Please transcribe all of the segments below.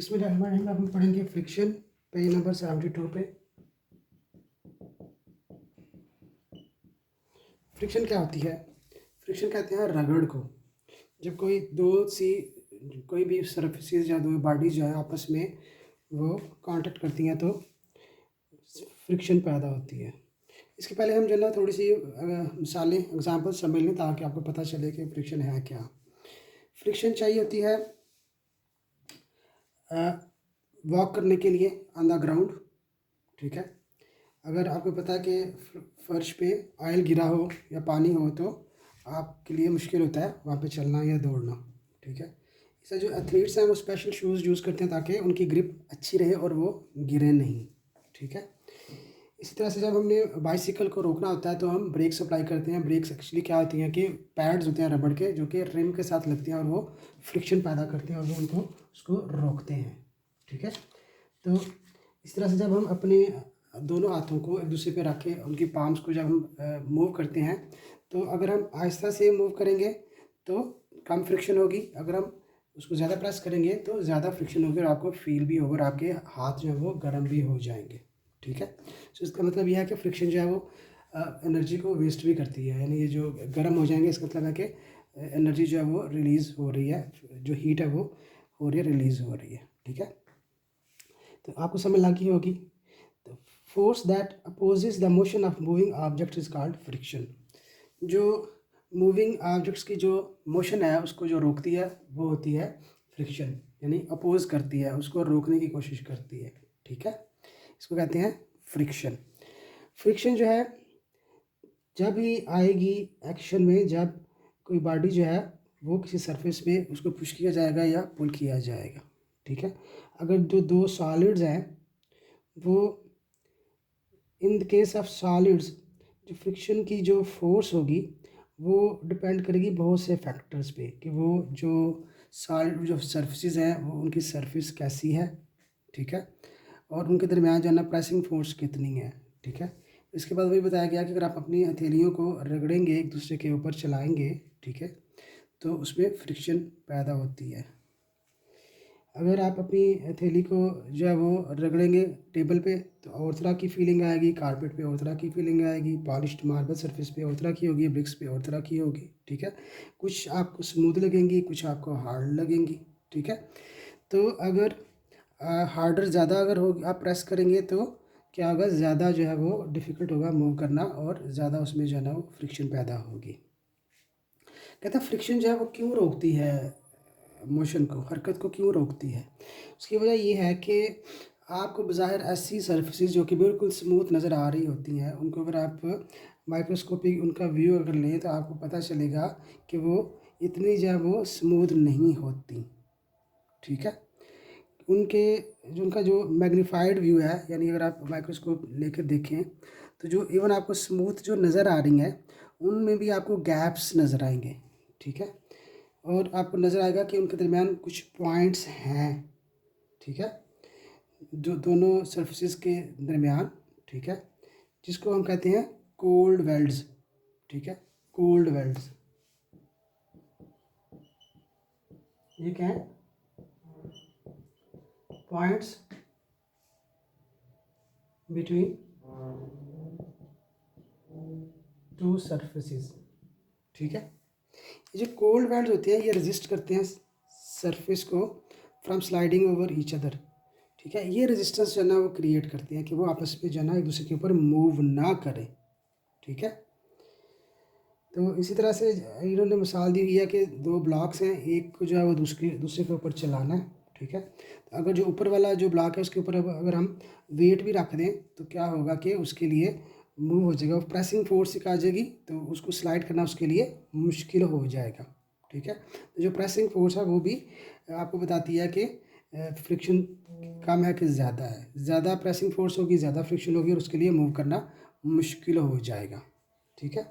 बिस्मिल्लाहिर्रहमानिर्रहीम। हम पढ़ेंगे फ्रिक्शन पेज नंबर 72 पे। फ्रिक्शन क्या होती है? फ्रिक्शन कहते हैं रगड़ को। जब कोई भी सरफेसेस या दो बॉडीज जो है आपस में वो कांटेक्ट करती हैं तो फ्रिक्शन पैदा होती है। इसके पहले हम जो है ना थोड़ी सी मिसालें एग्जांपल समझ लें ताकि आपको पता चले कि फ्रिक्शन है क्या। फ्रिक्शन चाहिए होती है वॉक करने के लिए ऑन द ग्राउंड, ठीक है। अगर आपको पता है कि फर्श पे ऑयल गिरा हो या पानी हो तो आपके लिए मुश्किल होता है वहाँ पे चलना या दौड़ना, ठीक है। इससे जो एथलीट्स हैं वो स्पेशल शूज़ यूज़ करते हैं ताकि उनकी ग्रिप अच्छी रहे और वो गिरे नहीं, ठीक है। इसी तरह से जब हमने बाइसिकल को रोकना होता है तो हम ब्रेक्स अप्लाई करते हैं। ब्रेक्स एक्चुअली क्या होती हैं कि पैड्स होते हैं रबड़ के जो कि रिम के साथ लगते हैं और वो फ्रिक्शन पैदा करते हैं और वो उनको उसको रोकते हैं, ठीक है। तो इस तरह से जब हम अपने दोनों हाथों को एक दूसरे पे रख के उनकी पाम्स को जब हम मूव करते हैं तो अगर हम आहिस्ता से मूव करेंगे तो कम फ्रिक्शन होगी, अगर हम उसको ज़्यादा प्रेस करेंगे तो ज़्यादा फ्रिक्शन होगी और आपको फील भी होगा और आपके हाथ जो है वो गर्म भी हो जाएंगे, ठीक है। तो इसका मतलब यह है कि फ्रिक्शन जो है वो एनर्जी को वेस्ट भी करती है, यानी ये जो गर्म हो जाएंगे इसका मतलब है कि एनर्जी जो है वो रिलीज़ हो रही है, जो हीट है वो हो रही है, रिलीज़ हो रही है, ठीक है। तो आपको समझ लगी होगी। तो force that opposes the motion of moving object is called friction. जो मूविंग ऑब्जेक्ट्स की जो मोशन है उसको जो रोकती है वो होती है फ्रिक्शन, यानी अपोज करती है, उसको रोकने की कोशिश करती है, ठीक है। इसको कहते हैं फ्रिक्शन। फ्रिक्शन जो है जब ही आएगी एक्शन में जब कोई बॉडी जो है वो किसी सरफेस पे उसको पुश किया जाएगा या पुल किया जाएगा, ठीक है। अगर जो दो सॉलिड्स हैं वो in the case of solids जो फ्रिक्शन की जो फोर्स होगी वो डिपेंड करेगी बहुत से फैक्टर्स पे कि वो जो सॉलिड जो सरफेसेस हैं वो उनकी सरफेस कैसी है, ठीक है, और उनके दरमियान जो है ना प्रेसिंग फोर्स कितनी है, ठीक है। इसके बाद वही बताया गया कि अगर आप अपनी हथेलियों को रगड़ेंगे एक दूसरे के ऊपर चलाएंगे, ठीक है, तो उसमें फ्रिक्शन पैदा होती है। अगर आप अपनी हथेली को जो है वो रगड़ेंगे टेबल पे तो और तरह की फीलिंग आएगी, कारपेट पे और तरह की फीलिंग आएगी, पॉलिश्ड मार्बल सरफेस पे और तरह की होगी, ब्रिक्स पे और तरह की होगी, ठीक है। कुछ आपको स्मूथ लगेंगी, कुछ आपको हार्ड लगेंगी, ठीक है। तो अगर हार्डर ज़्यादा अगर हो आप प्रेस करेंगे तो क्या होगा, ज़्यादा जो है वो डिफ़िकल्ट होगा मूव करना और ज़्यादा उसमें जो है ना वो फ्रिक्शन पैदा होगी। कहता है फ्रिक्शन जो है वो क्यों रोकती है मोशन को, हरकत को क्यों रोकती है? उसकी वजह ये है कि आपको बज़ाहिर ऐसी सरफेसेस जो कि बिल्कुल स्मूथ नज़र आ रही होती हैं उनको अगर आप माइक्रोस्कोपिक उनका व्यू अगर लें तो आपको पता चलेगा कि वो इतनी जो है वो स्मूथ नहीं होती, ठीक है। उनका जो मैग्नीफाइड व्यू है, यानी अगर आप माइक्रोस्कोप लेकर देखें तो जो इवन आपको स्मूथ जो नज़र आ रही हैं उनमें भी आपको गैप्स नज़र आएंगे, ठीक है। और आपको नज़र आएगा कि उनके दरमियान कुछ पॉइंट्स हैं, ठीक है, जो दोनों सरफेसेस के दरमियान, ठीक है, जिसको हम कहते हैं कोल्ड वेल्ड्स, ठीक है, कोल्ड वेल्ड्स। ये क्या है? पॉइंट्स बिटवीन टू सरफेसेस, ठीक है। ये जो कोल्ड वेल्ड्स होते हैं ये रेजिस्ट करते हैं सरफेस को from sliding over each other, ठीक है। ये रेजिस्टेंस जो है ना वो क्रिएट करते हैं कि वो आपस में जो है ना एक दूसरे के ऊपर मूव ना करें, ठीक है। तो इसी तरह से इन्होंने मिसाल दी हुई है कि दो ब्लॉक्स हैं, एक को जो है वो दूसरे के ऊपर चलाना है, ठीक है। तो अगर जो ऊपर वाला जो ब्लॉक है उसके ऊपर अगर हम वेट भी रख दें तो क्या होगा कि उसके लिए मूव हो जाएगा, प्रेसिंग फोर्स एक आ जाएगी तो उसको स्लाइड करना उसके लिए मुश्किल हो जाएगा, ठीक है। तो जो प्रेसिंग फोर्स है वो भी आपको बताती है कि फ्रिक्शन कम है कि ज़्यादा है, ज़्यादा प्रेसिंग फोर्स होगी, ज़्यादा फ्रिक्शन होगी और उसके लिए मूव करना मुश्किल हो जाएगा, ठीक है।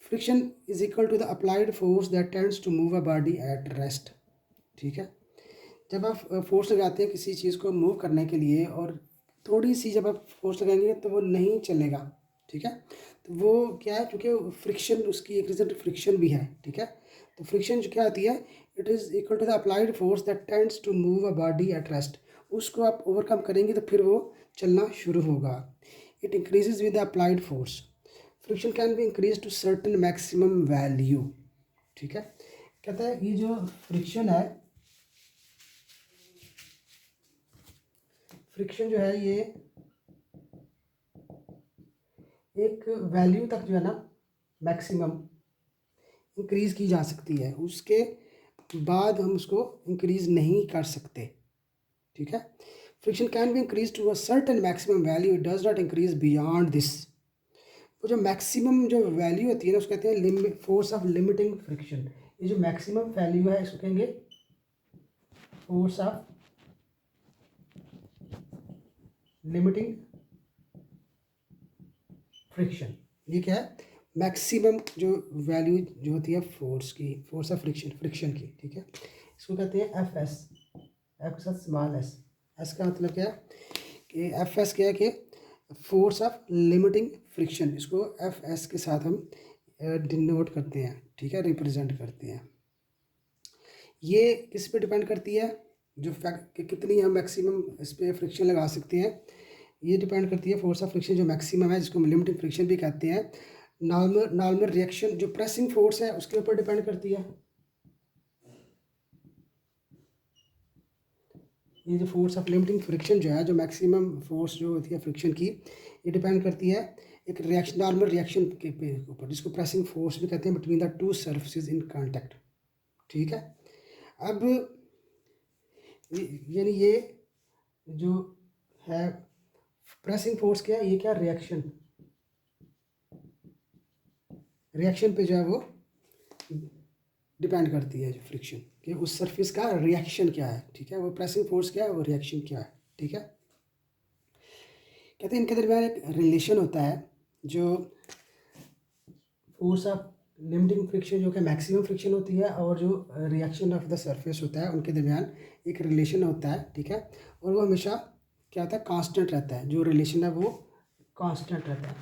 Friction is equal to the applied force that tends to move a body at rest, ठीक है। जब आप फोर्स लगाते हैं किसी चीज़ को मूव करने के लिए और थोड़ी सी जब आप फोर्स लगाएंगे तो वो नहीं चलेगा, ठीक है। तो वो क्या है, क्योंकि फ्रिक्शन उसकी एक रीज़न फ्रिक्शन भी है, ठीक है। तो फ्रिक्शन क्या होती है, it is equal to the applied force that tends to move a body at rest. उसको आप ओवरकम करेंगे तो फिर वो चलना शुरू होगा। It increases with the applied force. Friction can be increase to certain maximum value. ठीक है, कहता है ये जो फ्रिक्शन है, फ्रिक्शन जो है ये एक वैल्यू तक जो है ना मैक्सिमम इंक्रीज़ की जा सकती है, उसके बाद हम उसको इंक्रीज़ नहीं कर सकते। ठीक है, friction can be increase to a certain maximum value, it does not increase beyond this. वो जो मैक्सिमम जो वैल्यू होती है ना उसको कहते हैं limit, force of limiting friction. ये जो मैक्सिमम वैल्यू है इसको कहेंगे फोर्स ऑफ लिमिटिंग फ्रिक्शन। ये क्या है, मैक्सिमम जो वैल्यू जो होती है फोर्स की, फोर्स ऑफ फ्रिक्शन की। ठीक है, इसको कहते हैं एफ एस, एफ के साथ स्मॉल एस। एस का मतलब क्या है कि एफ एस क्या है कि फोर्स ऑफ लिमिटिंग फ्रिक्शन, इसको एफ एस के साथ हम डिनोट करते हैं। ठीक है, रिप्रेजेंट करते हैं। ये किस पे डिपेंड करती है, जो फैक्ट कि कितनी हम मैक्सिमम इस पर फ्रिक्शन लगा सकते हैं, ये डिपेंड करती है फोर्स ऑफ फ्रिक्शन जो मैक्सिमम है, जिसको हम लिमिटिंग फ्रिक्शन भी कहते हैं। नॉर्मल रिएक्शन जो प्रेसिंग फोर्स है उसके ऊपर डिपेंड करती है। ये जो फोर्स ऑफ लिमिटिंग फ्रिक्शन जो है, जो मैक्सिमम फोर्स जो होती है फ्रिक्शन की, ये डिपेंड करती है एक रिएक्शन, नॉर्मल रिएक्शन के ऊपर, जिसको प्रेसिंग फोर्स भी कहते हैं, between the two surfaces in contact. ठीक है, अब यानी ये जो है प्रेसिंग फोर्स क्या है, ये क्या रिएक्शन, रिएक्शन पे जो है वो डिपेंड करती है जो फ्रिक्शन कि उस सरफेस का रिएक्शन क्या है। ठीक है, वो प्रेसिंग फोर्स क्या है, वो रिएक्शन क्या है। ठीक है, कहते हैं इनके दरमियान एक रिलेशन होता है, जो फोर्स ऑफ लिमिटिंग फ्रिक्शन जो कि मैक्सिमम फ्रिक्शन होती है और जो रिएक्शन ऑफ द सरफेस होता है, उनके दरमियान एक रिलेशन होता है। ठीक है, और वो हमेशा क्या होता है, कांस्टेंट रहता है। जो रिलेशन है वो कांस्टेंट रहता है।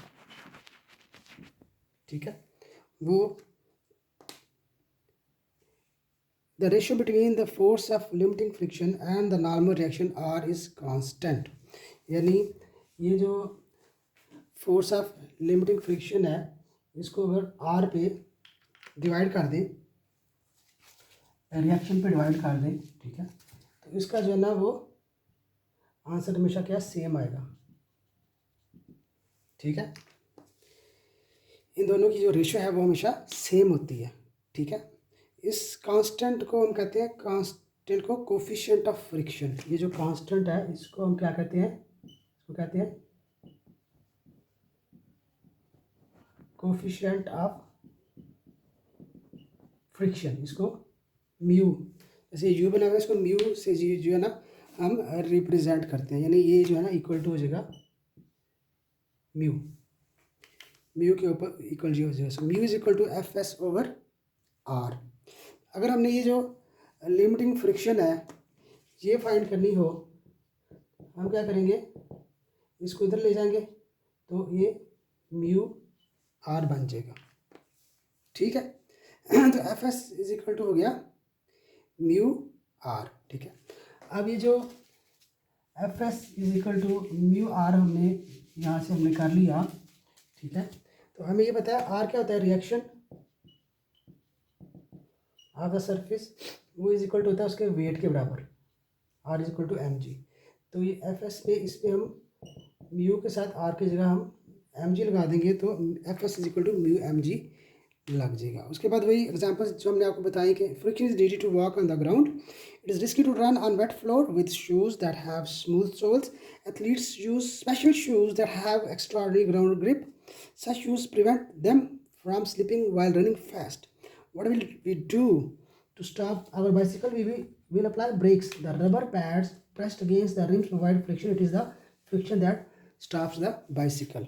ठीक है, वो the ratio between the force of limiting friction and the normal reaction R is constant। यानी ये जो फोर्स ऑफ लिमिटिंग फ्रिक्शन है, इसको अगर R पे डिवाइड कर दें, रिएक्शन पे डिवाइड कर दें, ठीक है, तो इसका जो है ना वो आंसर हमेशा क्या सेम आएगा। ठीक है, इन दोनों की जो रेशो है वो हमेशा सेम होती है। ठीक है, इस कांस्टेंट को हम कहते हैं, कांस्टेंट को कोफिशिएंट ऑफ फ्रिक्शन। ये जो कांस्टेंट है इसको हम क्या कहते हैं, इसको कहते हैं कोफिशिएंट ऑफ फ्रिक्शन। इसको म्यू, जैसे यू बना हुआ है, इसको म्यू से जो है ना हम रिप्रेजेंट करते हैं, यानी ये जो है ना इक्वल टू हो जाएगा म्यू, म्यू के ऊपर इक्वल जी हो जाएगा। So mu is equal to F S over R. अगर हमने ये जो लिमिटिंग फ्रिक्शन है ये फाइंड करनी हो, हम क्या करेंगे, इसको इधर ले जाएंगे तो ये म्यू आर बन जाएगा। ठीक है, तो F S is equal to हो गया म्यू आर। ठीक है, अब ये जो F S is equal to mu R हमने यहाँ से हमने कर लिया। ठीक है, तो हमें ये पता है आर क्या होता है, रिएक्शन ऑफ द सरफेस, वो इज इक्वल टू होता है उसके वेट के बराबर, R is equal to M G. तो ये एफ एस पे, इस पर हम म्यू के साथ आर की जगह हम एम जी लगा देंगे, तो F S is equal to mu M G लग जाएगा। उसके बाद वही एग्जांपल्स जो हमने आपको बताई कि friction is needed to walk on the ground, it is risky to run on wet floor with shoes that have smooth soles, athletes use special shoes that have extraordinary ground grip, such shoes prevent them from slipping while running fast. What will we do to stop our bicycle? We will apply brakes. The rubber pads pressed against the rims provide friction. It is the friction that stops the bicycle.